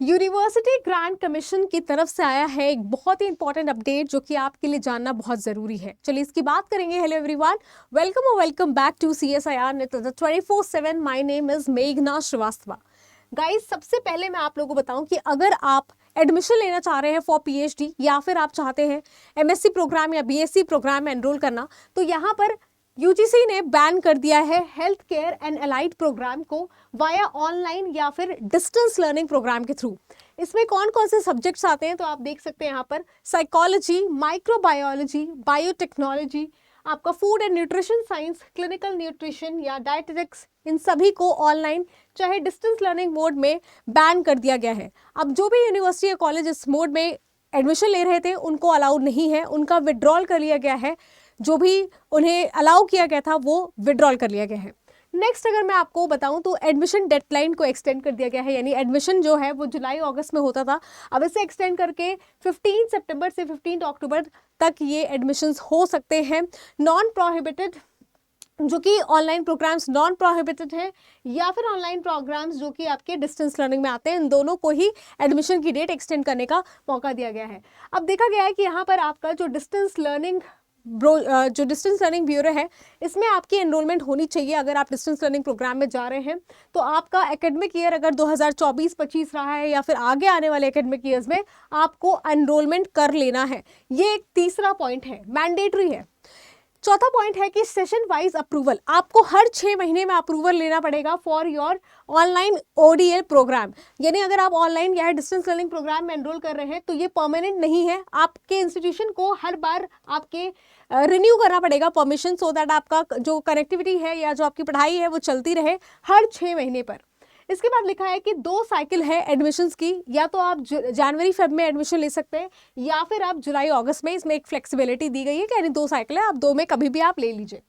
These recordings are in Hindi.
यूनिवर्सिटी ग्रांट कमीशन की तरफ से आया है एक बहुत ही इंपॉर्टेंट अपडेट जो कि आपके लिए जानना बहुत जरूरी है। चलिए इसकी बात करेंगे। Hello everyone, welcome back to CSIR News 24/7। My name is मेघना श्रीवास्तव। गाइस, सबसे पहले मैं आप लोगों को बताऊं कि अगर आप एडमिशन लेना चाह रहे हैं फॉर PhD या फिर आप चाहते हैं MSc प्रोग्राम या BSc प्रोग्राम में एनरोल करना, तो यहाँ पर UGC ने बैन कर दिया है health care and allied programme को वाया ऑनलाइन या फिर डिस्टेंस लर्निंग प्रोग्राम के थ्रू। इसमें कौन कौन से सब्जेक्ट्स आते हैं तो आप देख सकते हैं यहाँ पर साइकोलॉजी, माइक्रोबायोलॉजी, बायोटेक्नोलॉजी, आपका food and nutrition science, clinical nutrition या डायटेटिक्स, इन सभी को ऑनलाइन चाहे डिस्टेंस लर्निंग मोड में बैन कर दिया गया है। अब जो भी यूनिवर्सिटी या कॉलेज इस मोड में एडमिशन ले रहे थे उनको अलाउड नहीं है, उनका विड्रॉल कर लिया गया है। जो भी उन्हें अलाउ किया गया था वो विड्रॉल कर लिया गया है। नेक्स्ट अगर मैं आपको बताऊं तो एडमिशन डेडलाइन को एक्सटेंड कर दिया गया है, यानी एडमिशन जो है वो जुलाई अगस्त में होता था, अब इसे एक्सटेंड करके 15 सितंबर से 15 अक्टूबर तक ये एडमिशन्स हो सकते हैं। नॉन प्रोहिबिटेड जो कि ऑनलाइन प्रोग्राम्स नॉन प्रोहिबिटेड है या फिर ऑनलाइन प्रोग्राम्स जो कि आपके डिस्टेंस लर्निंग में आते हैं, इन दोनों को ही एडमिशन की डेट एक्सटेंड करने का मौका दिया गया है। अब देखा गया है कि यहाँ पर आपका जो डिस्टेंस लर्निंग ब्यूरो है, इसमें आपकी एनरोलमेंट होनी चाहिए। अगर आप डिस्टेंस लर्निंग प्रोग्राम में जा रहे हैं तो आपका एकेडमिक ईयर अगर 2024-25 रहा है या फिर आगे आने वाले एकेडमिक ईयर्स में आपको एनरोलमेंट कर लेना है। ये एक तीसरा पॉइंट है, मैंडेटरी है। चौथा पॉइंट है कि सेशन वाइज अप्रूवल, आपको हर 6 महीने में अप्रूवल लेना पड़ेगा for your online ODL programme. यानी अगर आप ऑनलाइन या डिस्टेंस लर्निंग प्रोग्राम में एनरोल कर रहे हैं तो ये परमानेंट नहीं है, आपके इंस्टीट्यूशन को हर बार आपके रिन्यू करना पड़ेगा परमिशन, सो दैट आपका जो कनेक्टिविटी है या जो आपकी पढ़ाई है वो चलती रहे हर 6 महीने पर। इसके बाद लिखा है कि 2 साइकिल है एडमिशन्स की, या तो आप जनवरी फेब में एडमिशन ले सकते हैं या फिर आप जुलाई अगस्त में। इसमें एक फ्लेक्सिबिलिटी दी गई है कि यानी 2 साइकिल है, आप 2 में कभी भी आप ले लीजिए।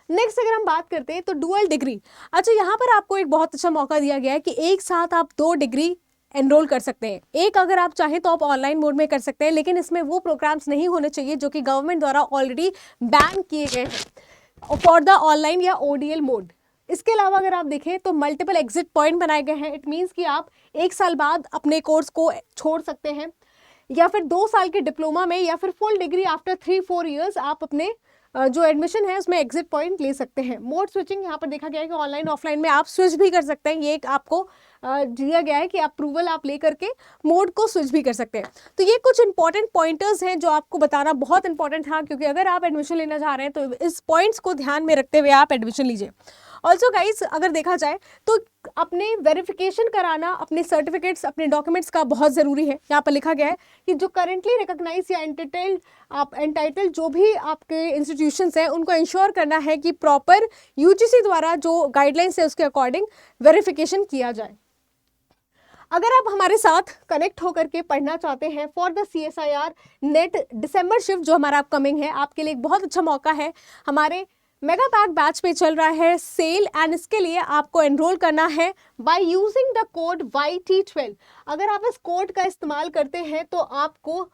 नेक्स्ट अगर हम बात करते हैं तो डुअल डिग्री। अच्छा, यहाँ पर आपको एक बहुत अच्छा मौका दिया गया है कि एक साथ आप 2 डिग्री एनरोल कर सकते हैं। एक अगर आप चाहें तो आप ऑनलाइन मोड में कर सकते हैं, लेकिन इसमें वो प्रोग्राम्स नहीं होने चाहिए जो कि गवर्नमेंट द्वारा ऑलरेडी बैन किए गए हैं फॉर द ऑनलाइन या ODL मोड। इसके अलावा अगर आप देखें तो मल्टीपल एग्जिट पॉइंट बनाए गए हैं। इट मीन्स कि आप 1 साल बाद अपने कोर्स को छोड़ सकते हैं, या फिर 2 साल के डिप्लोमा में, या फिर फुल डिग्री आफ्टर 3-4 ईयर्स आप अपने जो एडमिशन है उसमें एग्जिट पॉइंट ले सकते हैं। मोड स्विचिंग यहाँ पर देखा गया है कि ऑनलाइन ऑफलाइन में आप स्विच भी कर सकते हैं। ये एक आपको दिया गया है कि अप्रूवल आप लेकर के मोड को स्विच भी कर सकते हैं। तो ये कुछ इंपॉर्टेंट पॉइंटर्स हैं जो आपको बताना बहुत इंपॉर्टेंट था, क्योंकि अगर आप एडमिशन लेना चाह रहे हैं तो इस पॉइंट्स को ध्यान में रखते हुए आप एडमिशन लीजिए। ऑल्सो गाइज, अगर देखा जाए तो अपने वेरिफिकेशन कराना अपने सर्टिफिकेट्स, अपने डॉक्यूमेंट्स का बहुत ज़रूरी है। यहाँ पर लिखा गया है कि जो करेंटली रिकॉग्नाइज या एंटाइटल्ड जो भी आपके इंस्टीट्यूशंस हैं उनको इंश्योर करना है कि प्रॉपर UGC द्वारा जो गाइडलाइंस है उसके अकॉर्डिंग वेरिफिकेशन किया जाए। अगर आप हमारे साथ कनेक्ट होकर के पढ़ना चाहते हैं for the CSIR net December shift जो हमारा अपकमिंग है, आपके लिए एक बहुत अच्छा मौका है। हमारे मेगा पैक बैच पे चल रहा है सेल, एंड इसके लिए आपको एनरोल करना है by using the code YT12। अगर आप इस कोड का इस्तेमाल करते हैं तो आपको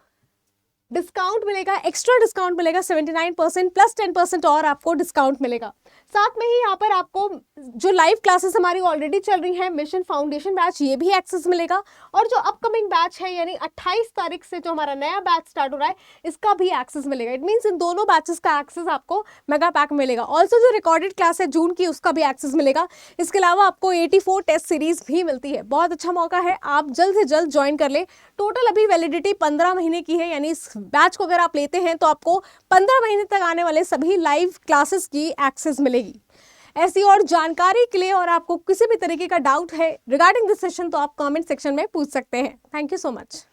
डिस्काउंट मिलेगा, एक्स्ट्रा डिस्काउंट मिलेगा 79% प्लस 10% और आपको डिस्काउंट मिलेगा। साथ में ही यहाँ पर आपको जो लाइव क्लासेस हमारी ऑलरेडी चल रही हैं, मिशन फाउंडेशन बैच, ये भी एक्सेस मिलेगा, और जो अपकमिंग बैच है यानी 28 तारीख से जो हमारा नया बैच स्टार्ट हो रहा है इसका भी एक्सेस मिलेगा। इट मीन्स इन दोनों बैचेस का एक्सेस आपको मेगा पैक में मिलेगा। ऑल्सो जो रिकॉर्डेड क्लास है जून की, उसका भी एक्सेस मिलेगा। इसके अलावा आपको 84 टेस्ट सीरीज भी मिलती है। बहुत अच्छा मौका है, आप जल्द से जल्द ज्वाइन कर ले। टोटल अभी वैलिडिटी 15 महीने की है, यानी इस बैच को अगर आप लेते हैं तो आपको 15 महीने तक आने वाले सभी लाइव क्लासेस की एक्सेस मिलेगी। ऐसी और जानकारी के लिए और आपको किसी भी तरीके का डाउट है रिगार्डिंग दिस सेशन तो आप कमेंट सेक्शन में पूछ सकते हैं। Thank you so much.